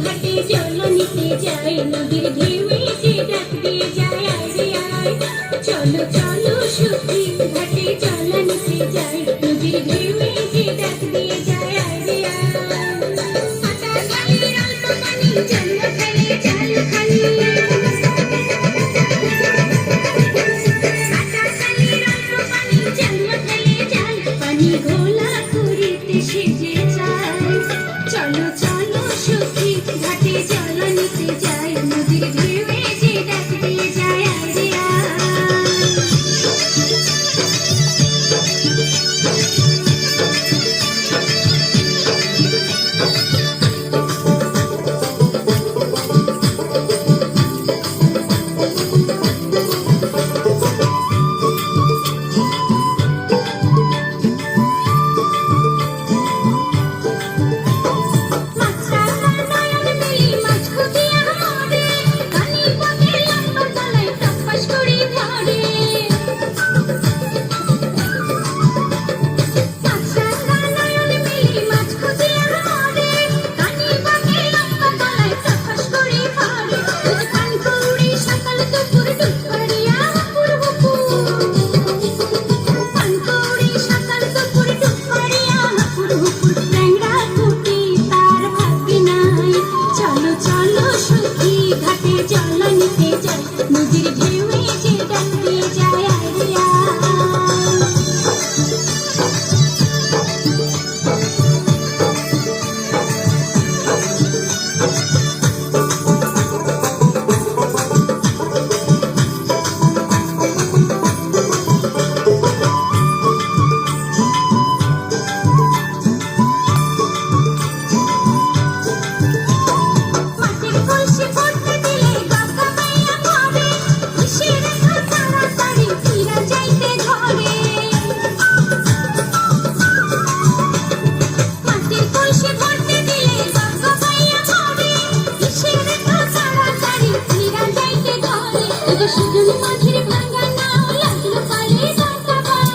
ঘাটে জল নিতে যাই, নদীর ঢেউয়ে যে ডাক দিয়ে যায় আয় রে আয়। চলো চলো সখী ঘাটে জল নিতে যাই, নদীর ঢেউয়ে যে ডাক দিয়ে যায় আয় রে আয়। পাতা খালি অল্প পানি জল ফেলে জাল খালি, পাতা খালি অল্প পানি জল ফেলে জাল, পানি ঘোলা করিতে সেজে যায়। চলো চলো সখী ঘাটে জল নিতে যাই, নদীর ঢেউয়ে যে ডাক দিয়ে যায় আয় রে আয়। নদীর ঢেউয়ে যে ডাক দিয়ে যায় আয় রে আয়। মাটির কলসি পড়তে দিলে গঙ্গা মাইয়া পড়ে, কিসে রেখা তাড়াতাড়ি ফিরা যাইতে ঘরে। মাটির কলসি পড়তে দিলে গঙ্গা মাইয়া পড়ে, কিসে রেখা তাড়াতাড়ি ফিরা যাইতে ঘরে। ওগো সুজন মাঝির ভাঙা নাও লাগলো পালে নৌকা বাও,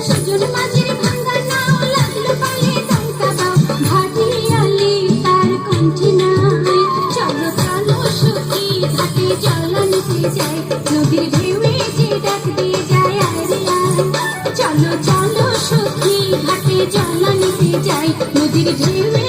সুজন মাঝির ভাঙা নাও লাগলো পালে নৌকা বাও, ভাটিয়ালি তার কণ্ঠে নাই। চলো চলো সখী ঘাটে জল নিতে যাই, নদীর ঢেউয়ে যে ডাক দিয়ে যায় আয় রে আয়। চলো চলো সখী ঘাটে জল নিতে যাই, নদীর ঢেউয়ে